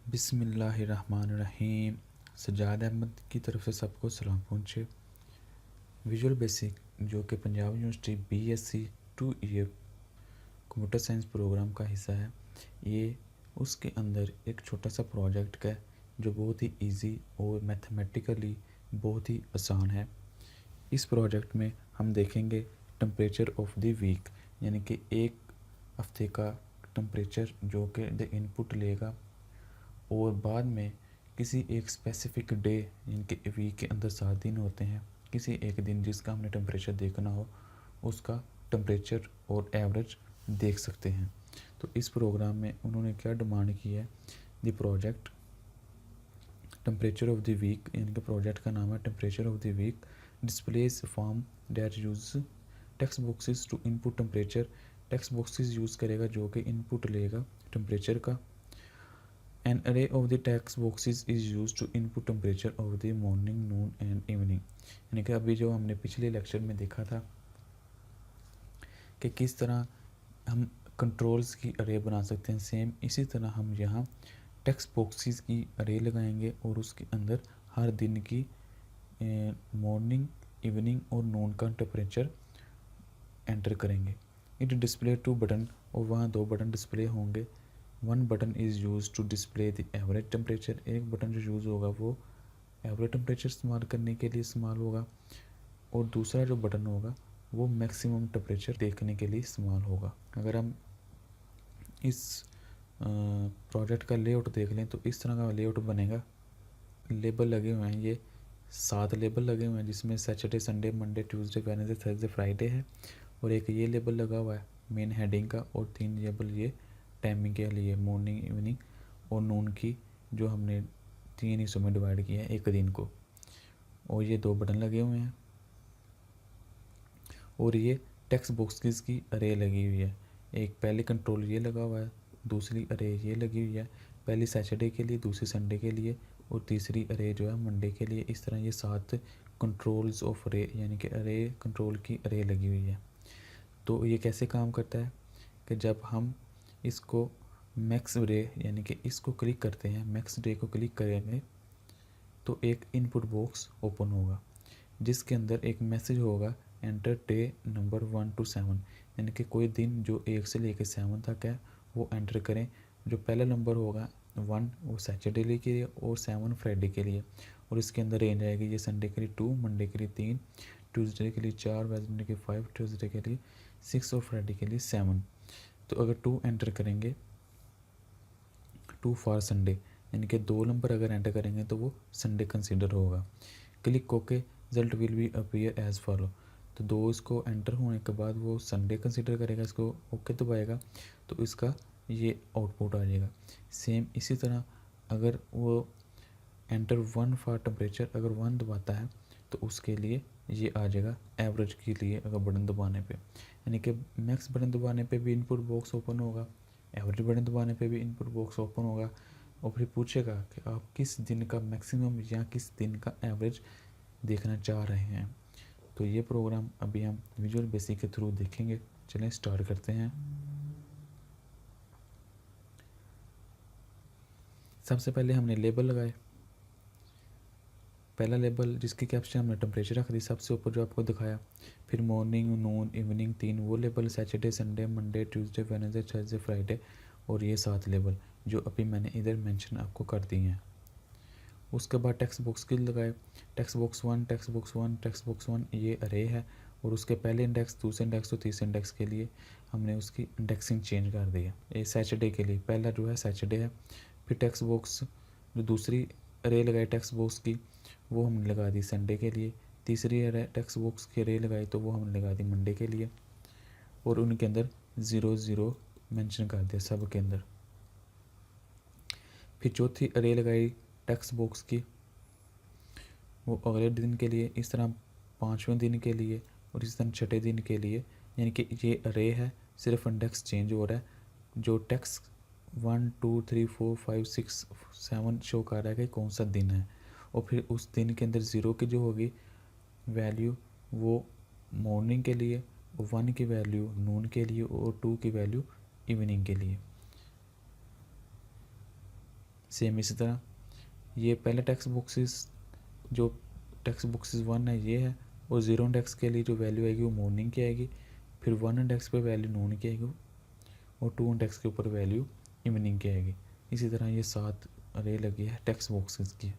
बिस्मिल्लाहिर्रहमानिर्रहीम। सज्जाद अहमद की तरफ से सबको सलाम पहुँचे। विजुअल बेसिक जो कि Punjab university BSc 2 year computer science program का हिस्सा है, ये उसके अंदर एक छोटा सा प्रोजेक्ट है जो बहुत ही इजी और मैथमेटिकली बहुत ही आसान है। इस प्रोजेक्ट में हम देखेंगे टेम्परेचर ऑफ द वीक, यानी कि एक हफ्ते का टेम्परेचर जो कि द इनपुट लेगा और बाद में किसी एक स्पेसिफिक डे, यानी कि वीक के अंदर 7 दिन होते हैं, किसी एक दिन जिसका हमने टेम्परेचर देखना हो उसका टेम्परेचर और एवरेज देख सकते हैं। तो इस प्रोग्राम में उन्होंने क्या डिमांड की है, the project temperature of the week, यानी कि प्रोजेक्ट का नाम है temperature of the week, displace form that use text boxes to input temperature. Text boxes use करेगा जो कि इनपुट लेगा टेम्परेचर का। An array of the text boxes is used to input temperature of the morning, noon and evening। यानी कि अभी जो हमने पिछले लेक्चर में देखा था कि किस तरह हम कंट्रोल्स की अरे बना सकते हैं, सेम इसी तरह हम यहाँ टेक्स्ट बॉक्सेस की अरे लगाएंगे और उसके अंदर हर दिन की मॉर्निंग, इवनिंग और नून का टेम्परेचर एंटर करेंगे। इट डिस्प्ले 2 बटन, और वहाँ 2 बटन डिस्प्ले होंगे। One button is use to display the average temperature, एक बटन जो यूज़ होगा वो एवरेज टेम्परेचर इस्तेमाल करने के लिए इस्तेमाल होगा, और दूसरा जो बटन होगा वो मैक्सिमम टेम्परेचर देखने के लिए इस्तेमाल होगा। अगर हम इस प्रोजेक्ट का लेआउट देख लें तो इस तरह का लेआउट बनेगा। लेबल लगे हुए हैं, ये 7 लेबल लगे हुए हैं जिसमें Saturday, Sunday, Monday, Tuesday, Wednesday, Thursday, Friday है, और एक ये लेबल लगा हुआ है मेन हेडिंग का, और 3 लेबल ये टाइमिंग के लिए, मॉर्निंग, इवनिंग और नून की, जो हमने 3 हिस्सों में डिवाइड किया है एक दिन को। और ये 2 बटन लगे हुए हैं, और ये टेक्स्ट बॉक्सेस की अरे लगी हुई है। एक पहले कंट्रोल ये लगा हुआ है, दूसरी अरे ये लगी हुई है, पहली सैटरडे के लिए, दूसरी संडे के लिए, और तीसरी अरे जो है मंडे के लिए। इस तरह ये 7 कंट्रोल्स ऑफ अरे, यानी कि अरे कंट्रोल की अरे लगी हुई है। तो ये कैसे काम करता है कि जब हम इसको मैक्स डे, यानी कि इसको क्लिक करते हैं, मैक्स डे को क्लिक करेंगे तो एक इनपुट बॉक्स ओपन होगा जिसके अंदर एक मैसेज होगा, एंटर डे नंबर 1 to 7, यानी कि कोई दिन जो 1 से लेकर 7 तक है वो एंटर करें। जो पहला नंबर होगा 1 वो सैटरडे के लिए और 7 फ्राइडे के लिए, और इसके अंदर रेंज आएगी ये संडे के लिए 2, मंडे के लिए 3, ट्यूसडे के लिए 4, वेडनेसडे के 5, ट्यूसडे के लिए 6 और फ्राइडे के लिए 7। तो अगर 2 एंटर करेंगे, 2 फॉर संडे, यानी कि 2 नंबर अगर एंटर करेंगे तो वो संडे कंसिडर होगा। Click okay, result will be appear as follow. तो 2 इसको एंटर होने के बाद वो संडे कंसिडर करेगा, इसको ओके दबाएगा तो इसका ये आउटपुट आ जाएगा। सेम इसी तरह अगर वो एंटर 1 फॉर टेम्परेचर अगर 1 दबाता है तो उसके लिए ये आ जाएगा एवरेज के लिए अगर बटन दबाने पे, यानी कि मैक्स बटन दबाने पे भी इनपुट बॉक्स ओपन होगा, एवरेज बटन दबाने पे भी इनपुट बॉक्स ओपन होगा, और फिर पूछेगा कि आप किस दिन का मैक्सिमम या किस दिन का एवरेज देखना चाह रहे हैं। तो ये प्रोग्राम अभी हम विजुअल बेसिक के थ्रू देखेंगे। चलें स्टार्ट करते हैं। सबसे पहले हमने लेबल लगाए। पहला लेबल जिसकी कैप्शन हमने टेम्परेचर रख दी सबसे ऊपर जो आपको दिखाया, फिर मॉर्निंग, नून, इवनिंग 3 वो label, Saturday, Sunday, Monday, Tuesday, Wednesday, Thursday, Friday, और ये 7 लेबल जो अभी मैंने इधर मेंशन आपको कर दिए हैं। उसके बाद टेक्स्ट बॉक्स की लगाए, text box 1, text box 1, text box 1 ये अरे है, और उसके पहले इंडेक्स, दूसरे इंडेक्स और तीसरे इंडेक्स के लिए हमने उसकी इंडेक्सिंग चेंज कर दी है। ये सैटरडे के लिए पहला जो है सैटरडे है। फिर टेक्स्ट बॉक्स जो दूसरी अरे लगाई टेक्स्ट बॉक्स की वो हमने लगा दी संडे के लिए। तीसरी अरे टेक्स्ट बॉक्स की अरे लगाई तो वो हमने लगा दी मंडे के लिए, और उनके अंदर 0 0 मेंशन कर दिया सब के अंदर। फिर चौथी अरे लगाई टेक्स्ट बॉक्स की वो अगले दिन के लिए, इस तरह 5वें दिन के लिए, और इस तरह 6ठे दिन के लिए, यानी कि ये अरे है, सिर्फ इंडेक्स चेंज हो रहा है। जो टेक्स्ट 1 2 3 4 5 6 7 शो कर रहा है कि कौन सा दिन है, और फिर उस दिन के अंदर 0 की जो होगी वैल्यू वो मॉर्निंग के लिए, 1 की वैल्यू नून के लिए, और 2 की वैल्यू इवनिंग के लिए। सेम इसी तरह ये पहले टेक्स्ट बॉक्सेस जो टेक्स्ट बॉक्सेस 1 है ये है, और 0 इंडेक्स के लिए जो वैल्यू आएगी वो मॉर्निंग की आएगी, फिर 1 इंडेक्स पे वैल्यू नून की आएगी, और 2 इंडेक्स के ऊपर वैल्यू इवनिंग की आएगी। इसी तरह ये 7 अरे लगी है टेक्स्ट बॉक्सेस की।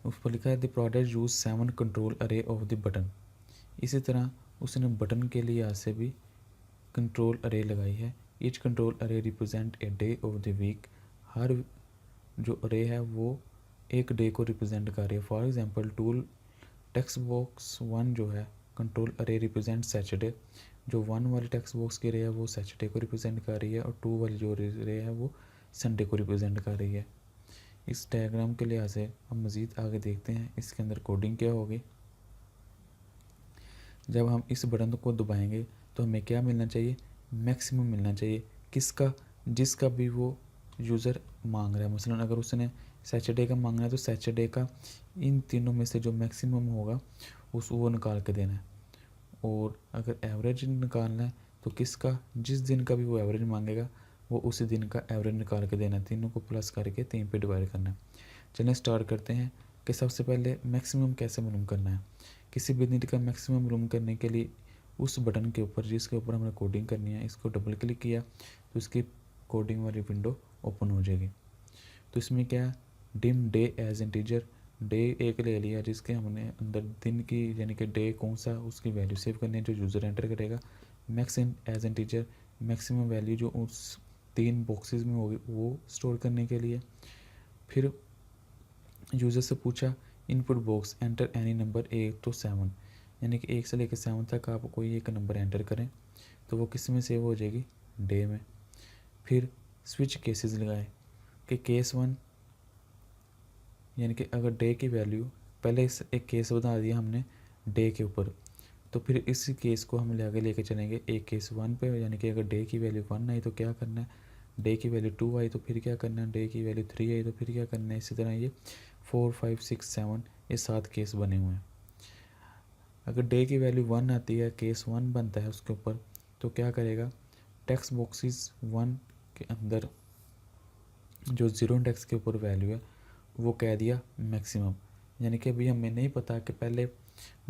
उस पर लिखा है द प्रोडक्ट यूज 7 कंट्रोल अरे ऑफ द बटन। इसी तरह उसने बटन के लिए यहाँ से भी कंट्रोल अरे लगाई है। Each control array represent a day of the week. हर जो अरे है वो एक डे को रिप्रेजेंट कर रही है। For example tool text box 1 जो है कंट्रोल अरे रिप्रेजेंट सैटरडे। जो 1 वाली टेक्स्ट बॉक्स की रे है वो सैटरडे को रिप्रेजेंट कर रही है, और 2 वाली जो रे है वो संडे को रिप्रेजेंट कर रही है। इस डायग्राम के लिहाज से हम मज़ीद आगे देखते हैं इसके अंदर कोडिंग क्या होगी। जब हम इस बटन को दबाएंगे तो हमें क्या मिलना चाहिए, मैक्सिमम मिलना चाहिए। किसका, जिसका भी वो यूज़र मांग रहा है। मसलन अगर उसने सैटरडे का मांगना है तो सैटरडे का इन तीनों में से जो मैक्सिमम होगा उस वो निकाल के देना है। और अगर एवरेज निकालना है तो किसका, जिस दिन का भी वो एवरेज मांगेगा वो उसी दिन का एवरेज निकाल के देना है। तीनों को प्लस करके 3 पे डिवाइड करना है। चलिए स्टार्ट करते हैं कि सबसे पहले मैक्सिमम कैसे मालूम करना है। किसी भी दिन का मैक्सिमम मालूम करने के लिए उस बटन के ऊपर जिसके ऊपर हमने कोडिंग करनी है इसको डबल क्लिक किया तो इसकी कोडिंग वाली विंडो ओपन हो जाएगी। तो इसमें क्या है, dim day as integer, day एक ले लिया जिसके हमने अंदर दिन की यानी कि डे कौन सा उसकी वैल्यू सेव करनी है जो यूज़र एंटर करेगा। Max as integer, maximum value जो उस 3 बॉक्सेस में होगी वो स्टोर करने के लिए। फिर यूज़र से पूछा input box enter any number 1 to 7, यानी कि 1 से लेकर 7 तक आप कोई एक नंबर एंटर करें तो वो किस में सेव हो जाएगी, डे में। फिर स्विच केसेस लगाए कि केस 1 यानी कि अगर डे की वैल्यू, पहले इस एक केस बता दिया हमने डे के ऊपर, तो फिर इसी केस को हम आगे लेके चलेंगे एक केस 1 पे, यानी कि अगर डे की वैल्यू 1 आई तो क्या करना है, डे की वैल्यू 2 आई तो फिर क्या करना है, डे की वैल्यू 3 आई तो फिर क्या करना है। इसी तरह ये 4, 5, 6, 7 ये 7 केस बने हुए हैं। अगर डे की वैल्यू 1 आती है, केस 1 बनता है उसके ऊपर, तो क्या करेगा, टेक्स्ट बॉक्सेस 1 के अंदर जो 0 इंडेक्स के ऊपर वैल्यू है वो कह दिया मैक्सिमम। यानी कि अभी हमें नहीं पता कि पहले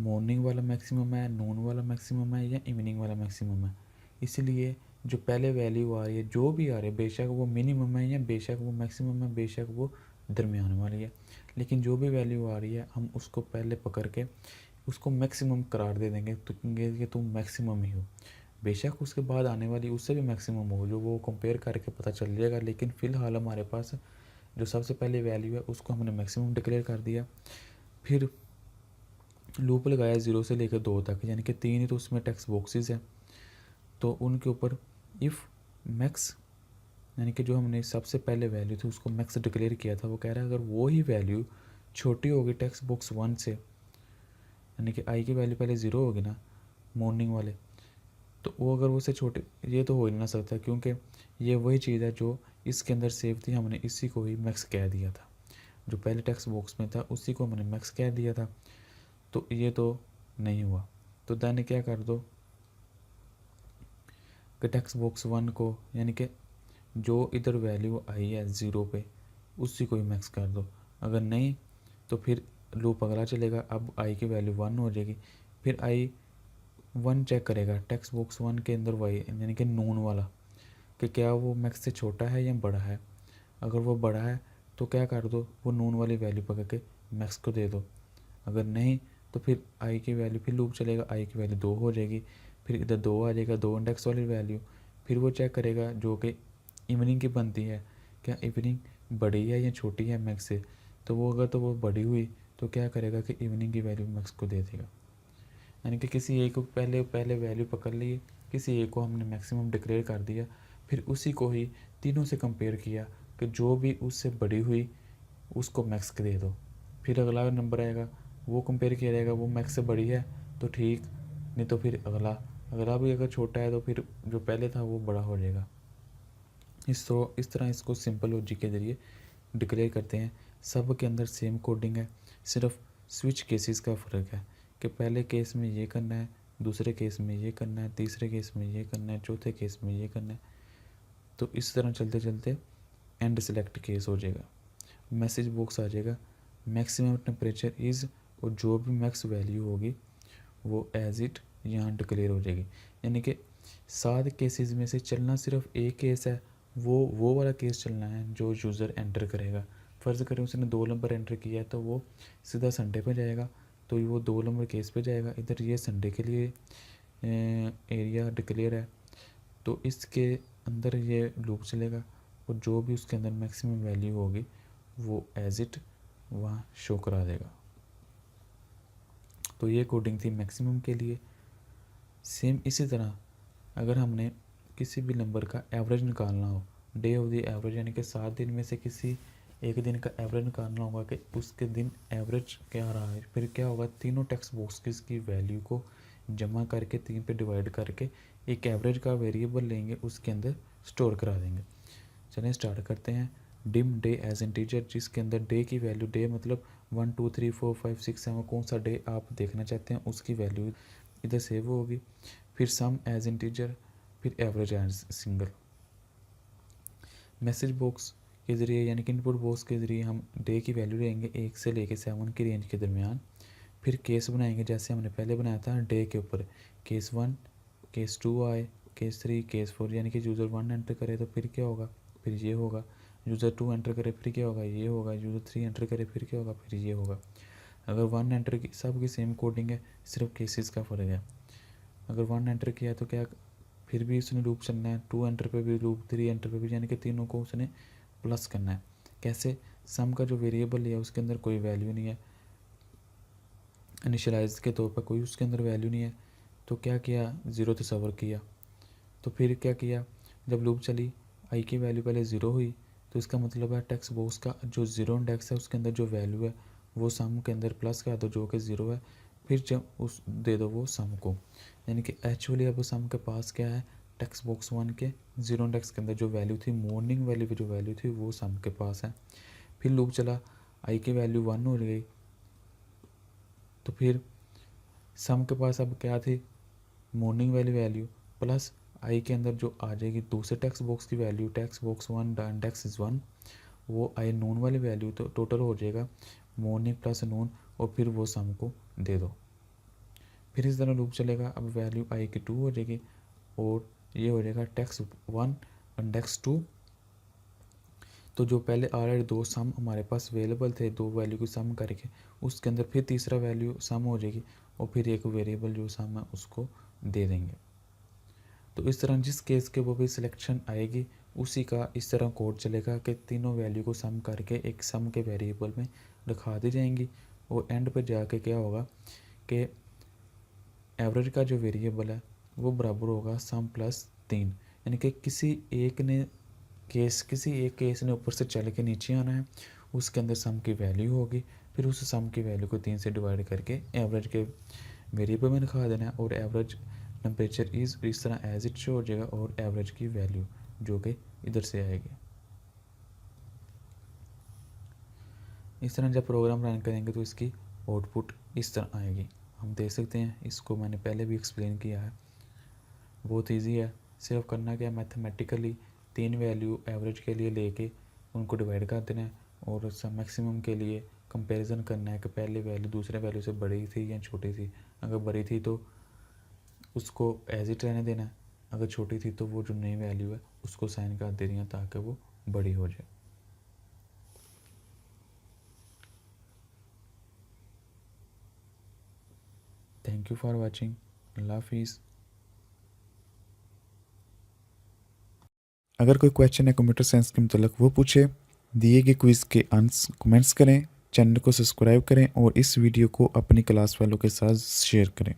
मॉर्निंग वाला मैक्सिमम है, नून वाला मैक्सिमम है या इवनिंग वाला मैक्सिमम है। इसलिए जो पहले वैल्यू आ रही है, जो भी आ रही है, बेशक वो मिनिमम है या बेशक वो मैक्सिमम है, बेशक वो दरमियान वाली है, लेकिन जो भी वैल्यू आ रही है हम उसको पहले पकड़ के उसको मैक्सिमम करार दे देंगे तो कि तुम मैक्सिमम ही हो। बेशक उसके बाद आने वाली उससे भी मैक्सिमम हो, जो वो कंपेयर करके पता चल जाएगा, लेकिन फ़िलहाल हमारे पास जो सबसे पहले वैल्यू है उसको हमने मैक्सिमम डिक्लेयर कर दिया। फिर लूप लगाया 0 से लेकर 2 तक, यानी कि 3 ही तो उसमें टेक्स्ट बॉक्सेस हैं, तो उनके ऊपर इफ़ मैक्स, यानी कि जो हमने सबसे पहले वैल्यू थी उसको मैक्स डिक्लेयर किया था, वो कह रहा है अगर वो ही वैल्यू छोटी होगी टेक्स्ट बॉक्स 1 से, यानी कि आई की वैल्यू पहले 0 होगी ना मॉर्निंग वाले, तो वो अगर उससे छोटे, ये तो हो ही नहीं सकता क्योंकि ये वही चीज़ है जो इसके अंदर सेव थी, हमने इसी को ही मैक्स कह दिया था। जो पहले टेक्स्ट बॉक्स में था उसी को हमने मैक्स कह दिया था, तो ये तो नहीं हुआ। तो देन क्या कर दो कि टेक्स्ट बॉक्स 1 को, यानी कि जो इधर वैल्यू आई है 0 पे उसी को ही मैक्स कर दो। अगर नहीं तो फिर लूप अगला चलेगा, अब आई की वैल्यू 1 हो जाएगी, फिर आई 1 चेक करेगा टेक्स्ट बॉक्स 1 के अंदर वाई यानी कि नून वाला, कि क्या वो मैक्स से छोटा है या बड़ा है। अगर वो बड़ा है तो क्या कर दो, वो नून वाली वैल्यू पकड़ के मैक्स को दे दो। अगर नहीं तो फिर आई की वैल्यू, फिर लूप चलेगा, आई की वैल्यू 2 हो जाएगी, फिर इधर 2 आ जाएगा, 2 इंडेक्स वाली वैल्यू, फिर वो चेक करेगा जो कि इवनिंग की बनती है, क्या इवनिंग बड़ी है या छोटी है मैक्स से। तो वो अगर तो वो बड़ी हुई तो क्या करेगा कि इवनिंग की वैल्यू मैक्स को दे देगा। यानी कि किसी एक को पहले पहले वैल्यू पकड़ ली, किसी एक को हमने मैक्सिमम डिक्लेयर कर दिया, फिर उसी को ही तीनों से कंपेयर किया कि जो भी उससे बड़ी हुई उसको मैक्स दे दो। फिर अगला नंबर आएगा वो कंपेयर किया जाएगा, वो मैक्स से बड़ी है तो ठीक, नहीं तो फिर अगला, अगला भी अगर छोटा है तो फिर जो पहले था वो बड़ा हो जाएगा। इस तरह इसको सिंपल लॉजिक के ज़रिए डिक्लेयर करते हैं। सब के अंदर सेम कोडिंग है, सिर्फ स्विच केसेस का फ़र्क है कि पहले केस में ये करना है, दूसरे केस में ये करना है, तीसरे केस में ये करना है, चौथे केस में ये करना है। तो इस तरह चलते चलते एंड सेलेक्ट केस हो जाएगा, मैसेज बॉक्स आ जाएगा, मैक्सिमम टेम्परेचर इज़, और जो भी मैक्स वैल्यू होगी वो एज इट यहाँ डिक्लेयर हो जाएगी। यानी कि 7 केसेस में से चलना सिर्फ एक केस है, वो वाला केस चलना है जो यूज़र एंटर करेगा। फ़र्ज़ करें उसने 2 नंबर एंटर किया है तो वो सीधा संडे पे जाएगा, तो वो 2 नंबर केस पे जाएगा। इधर ये संडे के लिए एरिया डिक्लेयर है, तो इसके अंदर ये लूप चलेगा और जो भी उसके अंदर मैक्सिमम वैल्यू होगी वो एज इट वहाँ शो करा देगा। तो ये कोडिंग थी मैक्सिमम के लिए। सेम इसी तरह अगर हमने किसी भी नंबर का एवरेज निकालना हो, डे ऑफ द एवरेज, यानी कि 7 दिन में से किसी एक दिन का एवरेज निकालना होगा कि उसके दिन एवरेज क्या रहा है, फिर क्या होगा, तीनों टेक्स्ट बॉक्सेस की वैल्यू को जमा करके 3 पे डिवाइड करके एक एवरेज का वेरिएबल लेंगे, उसके अंदर स्टोर करा देंगे। चलें स्टार्ट करते हैं। डिम डे एज इंटीजर, जिसके अंदर डे की वैल्यू, डे मतलब 1 2 3 4 5 6 7 कौन सा डे आप देखना चाहते हैं उसकी वैल्यू इधर सेव होगी। फिर सम एज इंटीजर, फिर average age single. Message box के ज़रिए यानी कि इनपुट बॉक्स के ज़रिए हम डे की वैल्यू लेंगे 1 से लेके 7 की रेंज के दरमियान। फिर केस बनाएंगे जैसे हमने पहले बनाया था डे के ऊपर, केस 1 केस 2 आए, केस 3 केस 4, यानी कि यूज़र 1 एंटर करे तो फिर क्या होगा, फिर ये होगा। यूज़र 2 एंटर करे फिर क्या होगा, ये होगा। यूज़र 3 एंटर करे फिर क्या होगा, फिर ये होगा। अगर 1 एंटर की, सब की सेम कोडिंग है, सिर्फ केसेस का फ़र्क है। अगर 1 एंटर किया तो क्या, फिर भी उसने लूप चलना है, 2 एंटर पे भी लूप, 3 एंटर पे भी, यानी कि तीनों को उसने प्लस करना है। कैसे, सम का जो वेरिएबल है उसके अंदर कोई वैल्यू नहीं है, इनिशियलाइज के तौर पर कोई उसके अंदर वैल्यू नहीं है, तो क्या किया, 0 तस्वर किया। तो फिर क्या किया, जब लूप चली आई की वैल्यू पहले 0 हुई, तो इसका मतलब है टेक्स्ट बॉक्स का जो 0 इंडेक्स है उसके अंदर जो वैल्यू है वो सम के अंदर प्लस कर दो जो कि 0 है, फिर जब उस दे दो वो सम को। यानी कि एक्चुअली अब सम के पास क्या है, टेक्स्ट बॉक्स 1 के 0 इंडेक्स के अंदर जो वैल्यू थी, मॉर्निंग वैल्यू की जो वैल्यू थी वो सम के पास है। फिर लूप चला, आई की वैल्यू 1 हो गई, तो फिर सम के पास अब क्या थी, मॉर्निंग वाली वैल्यू प्लस आई के अंदर जो आ जाएगी दूसरे टेक्स्ट बॉक्स की value, text box 1 index is 1, वो आई नून वाली वैल्यू, तो टोटल हो जाएगा मॉर्निंग प्लस नून, और फिर वो सम को दे दो। फिर इस तरह लूप चलेगा, अब वैल्यू आई की 2 हो जाएगी और ये हो जाएगा टेक्स्ट 1 इंडेक्स 2। तो जो पहले ऑलरेडी 2 सम हमारे पास अवेलेबल थे, 2 वैल्यू को सम करके उसके अंदर फिर तीसरा वैल्यू सम हो जाएगी और फिर एक वेरिएबल जो सम है उसको दे देंगे। तो इस तरह जिस केस के वो भी सिलेक्शन आएगी उसी का इस तरह कोड चलेगा कि तीनों वैल्यू को सम करके एक सम के वेरिएबल में रखा दी जाएंगी, और एंड पर जाके क्या होगा कि एवरेज का जो वेरिएबल है वो बराबर होगा सम प्लस 3। यानी कि किसी एक केस ने ऊपर से चल के नीचे आना है, उसके अंदर सम की वैल्यू होगी, फिर उस सम की वैल्यू को 3 से डिवाइड करके एवरेज के वेरिएबल में रखा देना है, और एवरेज टेम्परेचर इस तरह एज इट शो हो जाएगा, और एवरेज की वैल्यू जो कि इधर से आएगी। इस तरह जब प्रोग्राम रन करेंगे तो इसकी आउटपुट इस तरह आएगी, हम देख सकते हैं। इसको मैंने पहले भी एक्सप्लेन किया है, बहुत इजी है। सिर्फ करना क्या, मैथमेटिकली 3 वैल्यू एवरेज के लिए लेके उनको डिवाइड कर देना है, और मैक्सिमम के लिए कंपैरिजन करना है कि पहले वैल्यू दूसरे वैल्यू से बड़ी थी या छोटी थी। अगर बड़ी थी तो उसको एज इट रहने देना है, अगर छोटी थी तो वो जो नई वैल्यू है उसको साइन कर देनी है ताकि वो बड़ी हो जाए। Thank you for watching. अल्लाह हाफिज़। अगर कोई क्वेश्चन है कंप्यूटर साइंस के मतलब वो पूछे, दिए गए क्विज़ के आंसर कमेंट्स करें, चैनल को सब्सक्राइब करें और इस वीडियो को अपनी क्लास वालों के साथ शेयर करें।